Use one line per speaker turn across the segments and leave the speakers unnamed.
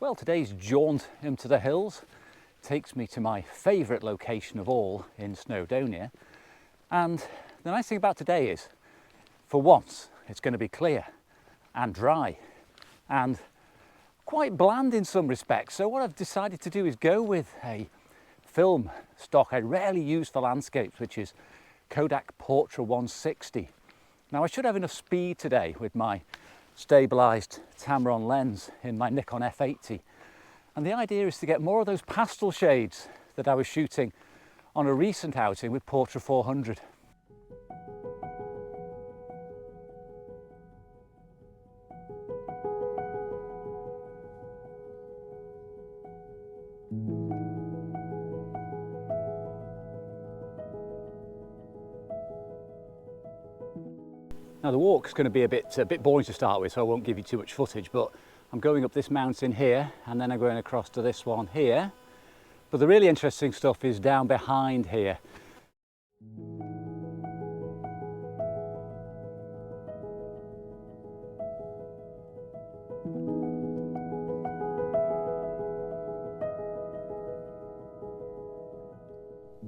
Well, today's jaunt into the hills takes me to my favourite location of all in Snowdonia. And the nice thing about today is, for once, it's going to be clear and dry and quite bland in some respects. So what I've decided to do is go with a film stock I rarely use for landscapes, which is Kodak Portra 160. Now I should have enough speed today with my stabilised Tamron lens in my Nikon F80, and the idea is to get more of those pastel shades that I was shooting on a recent outing with Portra 400. Now the walk's going to be a bit boring to start with, so I won't give you too much footage, but I'm going up this mountain here and then I'm going across to this one here. But the really interesting stuff is down behind here.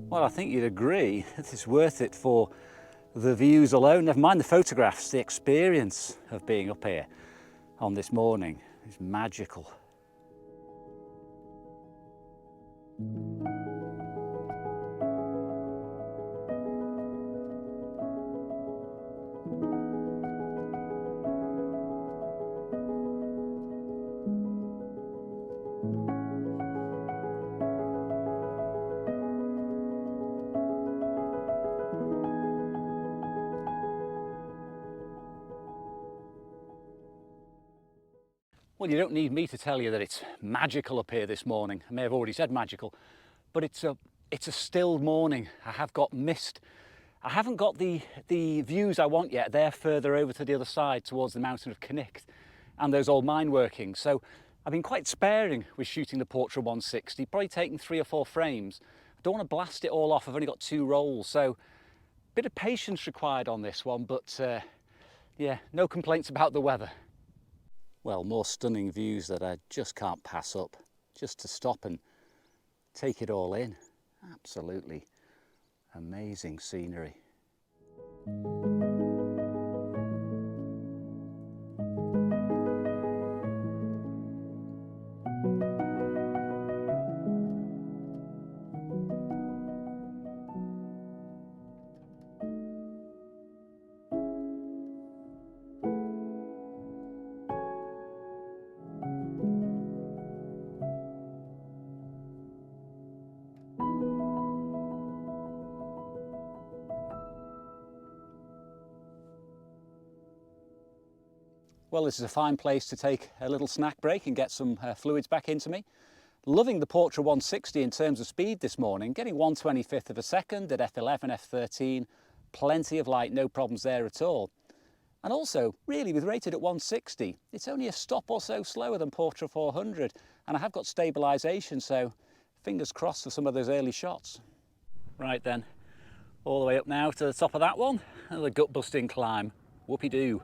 Well, I think you'd agree that it's worth it for the views alone, never mind the photographs. The experience of being up here on this morning is magical. Well, you don't need me to tell you that it's magical up here this morning. I may have already said magical, but it's a still morning. I have got mist. I haven't got the views I want yet. They're further over to the other side towards the mountain of Cnicht and those old mine workings. So I've been quite sparing with shooting the Portra 160, probably taking 3 or 4 frames. I don't want to blast it all off. I've only got 2 rolls, so a bit of patience required on this one, but yeah, no complaints about the weather. Well, more stunning views that I just can't pass up, just to stop and take it all in. Absolutely amazing scenery. Well, this is a fine place to take a little snack break and get some fluids back into me. Loving the Portra 160 in terms of speed this morning, getting 1/25th of a second at f11, f13, plenty of light, no problems there at all. And also, really, with rated at 160, it's only a stop or so slower than Portra 400, and I have got stabilisation, so fingers crossed for some of those early shots. Right then, all the way up now to the top of that one, and the gut-busting climb. Whoopie-doo.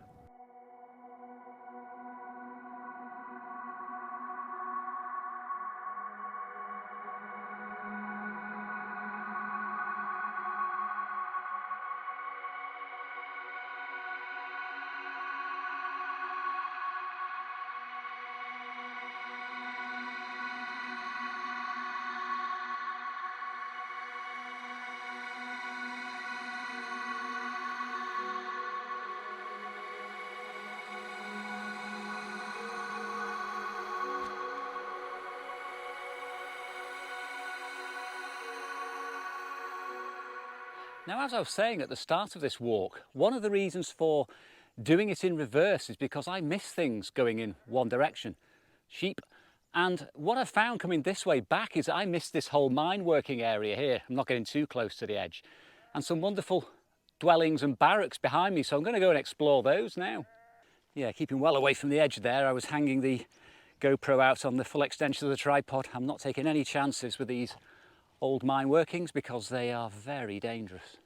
Now, as I was saying at the start of this walk, one of the reasons for doing it in reverse is because I miss things going in one direction, sheep. And what I've found coming this way back is I miss this whole mine working area here. I'm not getting too close to the edge. And some wonderful dwellings and barracks behind me, so I'm going to go and explore those now. Yeah, keeping well away from the edge there. I was hanging the GoPro out on the full extension of the tripod. I'm not taking any chances with these old mine workings because they are very dangerous.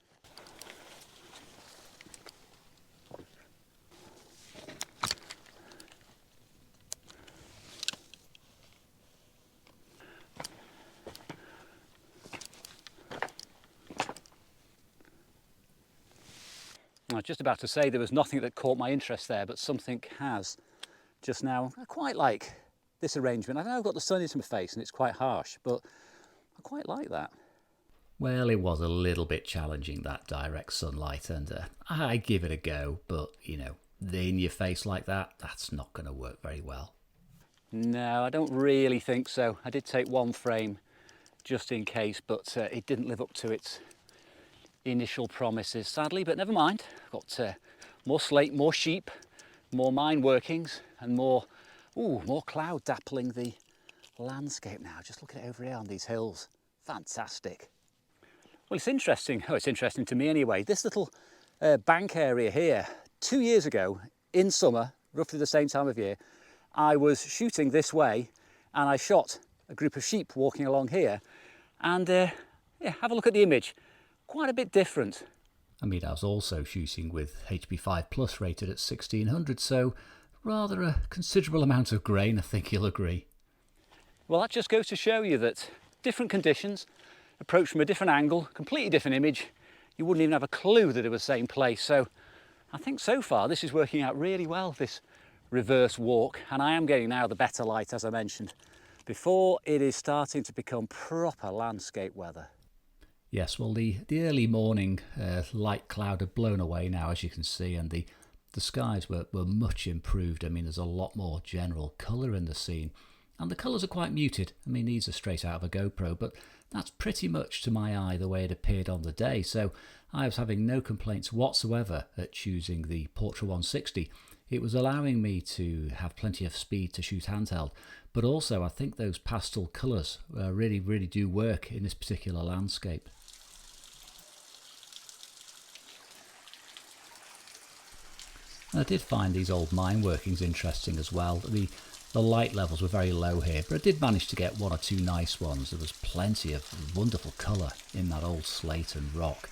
I was just about to say there was nothing that caught my interest there, but something has just now. I quite like this arrangement. I know I've got the sun into my face and it's quite harsh, but I quite like that.
Well, it was a little bit challenging, that direct sunlight, and I give it a go, but, you know, in your face like that, that's not going to work very well.
No, I don't really think so. I did take one frame just in case, but it didn't live up to its initial promises, sadly, but never mind. I've got more slate, more sheep, more mine workings, and more cloud dappling the landscape now. Just look at it over here on these hills. Fantastic. Well, it's interesting. Oh, it's interesting to me anyway. This little bank area here, 2 years ago in summer, roughly the same time of year, I was shooting this way and I shot a group of sheep walking along here. And yeah, have a look at the image. Quite a bit different.
I mean, I was also shooting with HP5 Plus rated at 1600, so rather a considerable amount of grain, I think you'll agree.
Well, that just goes to show you that different conditions, approached from a different angle, completely different image, you wouldn't even have a clue that it was the same place. So I think so far this is working out really well, this reverse walk, and I am getting now the better light, as I mentioned, before it is starting to become proper landscape weather.
Yes, well, the early morning light cloud had blown away now, as you can see, and the skies were much improved. I mean, there's a lot more general colour in the scene, and the colours are quite muted. I mean, these are straight out of a GoPro, but that's pretty much to my eye the way it appeared on the day, so I was having no complaints whatsoever at choosing the Portra 160. It was allowing me to have plenty of speed to shoot handheld, but also I think those pastel colours really do work in this particular landscape. I did find these old mine workings interesting as well. The light levels were very low here, but I did manage to get one or two nice ones. There was plenty of wonderful colour in that old slate and rock.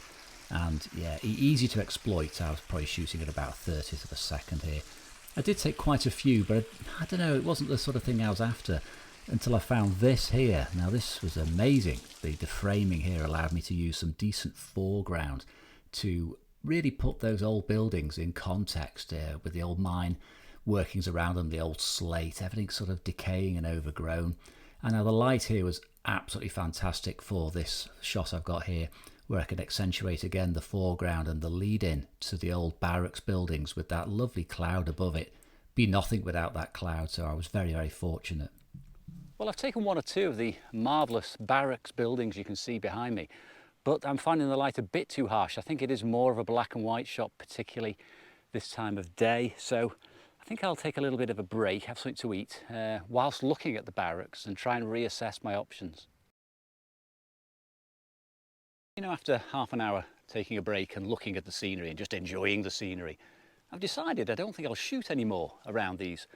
And yeah, easy to exploit. I was probably shooting at about 30th of a second here. I did take quite a few, but I don't know, it wasn't the sort of thing I was after until I found this here. Now this was amazing. The framing here allowed me to use some decent foreground to really put those old buildings in context with the old mine workings around them, the old slate, everything sort of decaying and overgrown. And now the light here was absolutely fantastic for this shot I've got here, where I could accentuate again the foreground and the lead in to the old barracks buildings with that lovely cloud above it. Be nothing without that cloud, so I was very fortunate.
Well, I've taken one or two of the marvellous barracks buildings you can see behind me, but I'm finding the light a bit too harsh. I think it is more of a black and white shot, particularly this time of day. So I think I'll take a little bit of a break, have something to eat, whilst looking at the barracks and try and reassess my options. You know, after half an hour taking a break and looking at the scenery and just enjoying the scenery, I've decided I don't think I'll shoot anymore around these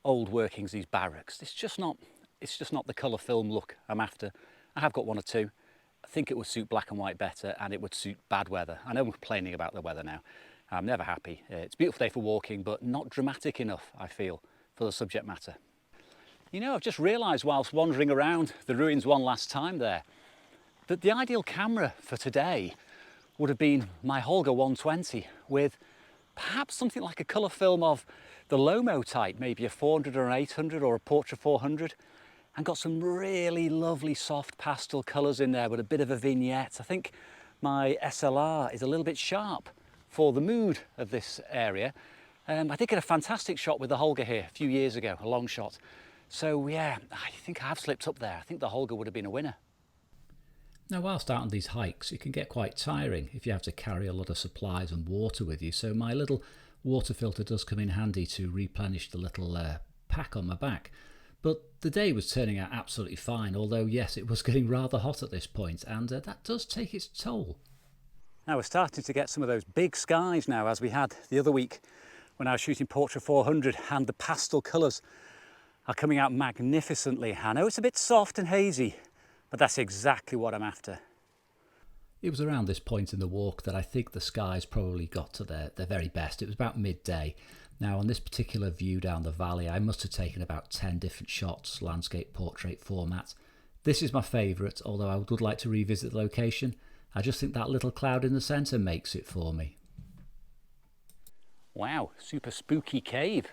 old workings, these barracks. It's just not the colour film look I'm after. I have got one or two. I think it would suit black and white better, and it would suit bad weather. I know I'm complaining about the weather now. I'm never happy. It's a beautiful day for walking, but not dramatic enough, I feel, for the subject matter. You know, I've just realised whilst wandering around the ruins one last time there, that the ideal camera for today would have been my Holga 120 with perhaps something like a colour film of the Lomo type, maybe a 400 or an 800 or a Portra 400, and got some really lovely soft pastel colours in there with a bit of a vignette. I think my SLR is a little bit sharp for the mood of this area. I did get a fantastic shot with the Holga here a few years ago, a long shot. So yeah, I think I have slipped up there. I think the Holga would have been a winner.
Now, whilst out on these hikes, it can get quite tiring if you have to carry a lot of supplies and water with you, so my little water filter does come in handy to replenish the little pack on my back. But the day was turning out absolutely fine, although yes, it was getting rather hot at this point, and that does take its toll.
Now we're starting to get some of those big skies now, as we had the other week when I was shooting Portra 400, and the pastel colours are coming out magnificently. I know it's a bit soft and hazy, but that's exactly what I'm after.
It was around this point in the walk that I think the skies probably got to their very best. It was about midday. Now on this particular view down the valley, I must have taken about 10 different shots, landscape portrait format. This is my favourite, although I would like to revisit the location. I just think that little cloud in the centre makes it for me.
Wow, super spooky cave.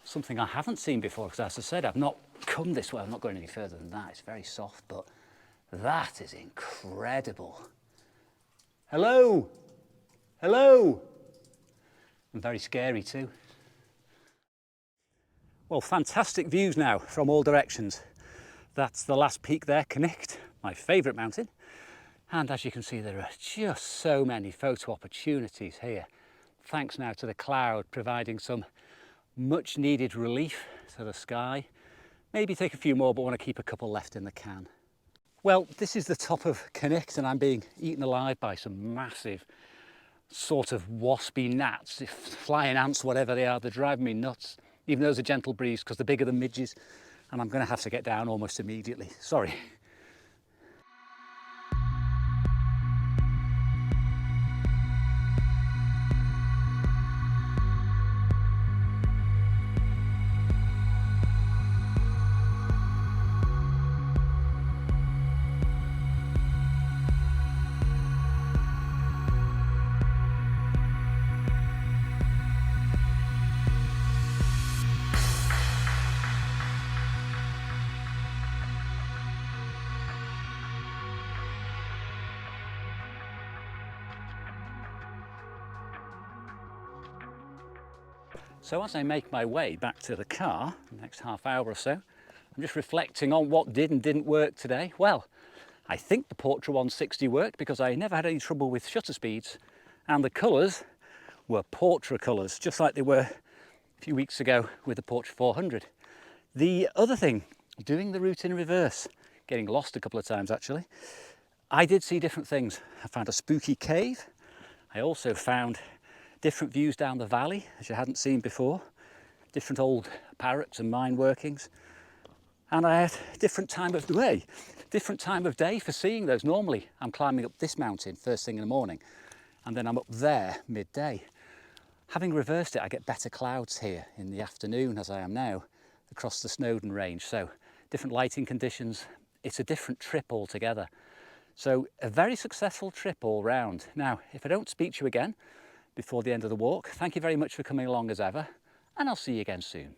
Something I haven't seen before, because as I said, I've not come this way. I'm not going any further than that. It's very soft, but that is incredible. Hello, hello. And very scary too. Well, fantastic views now from all directions. That's the last peak there, Connect, my favourite mountain. And as you can see, there are just so many photo opportunities here. Thanks now to the cloud providing some much needed relief to the sky. Maybe take a few more, but want to keep a couple left in the can. Well, this is the top of Connect, and I'm being eaten alive by some massive sort of waspy gnats, flying ants, whatever they are. They're driving me nuts, even though there's a gentle breeze because they're bigger than midges, and I'm going to have to get down almost immediately. Sorry. So as I make my way back to the car, the next half hour or so, I'm just reflecting on what did and didn't work today. Well, I think the Portra 160 worked because I never had any trouble with shutter speeds, and the colours were Portra colours, just like they were a few weeks ago with the Portra 400. The other thing, doing the route in reverse, getting lost a couple of times actually, I did see different things. I found a spooky cave. I also found different views down the valley, as you hadn't seen before, different old parrots and mine workings. And I had different time of day for seeing those. Normally I'm climbing up this mountain first thing in the morning, and then I'm up there midday. Having reversed it, I get better clouds here in the afternoon, as I am now, across the Snowdon range. So different lighting conditions, it's a different trip altogether. So a very successful trip all round. Now, if I don't speak to you again before the end of the walk, thank you very much for coming along as ever, and I'll see you again soon.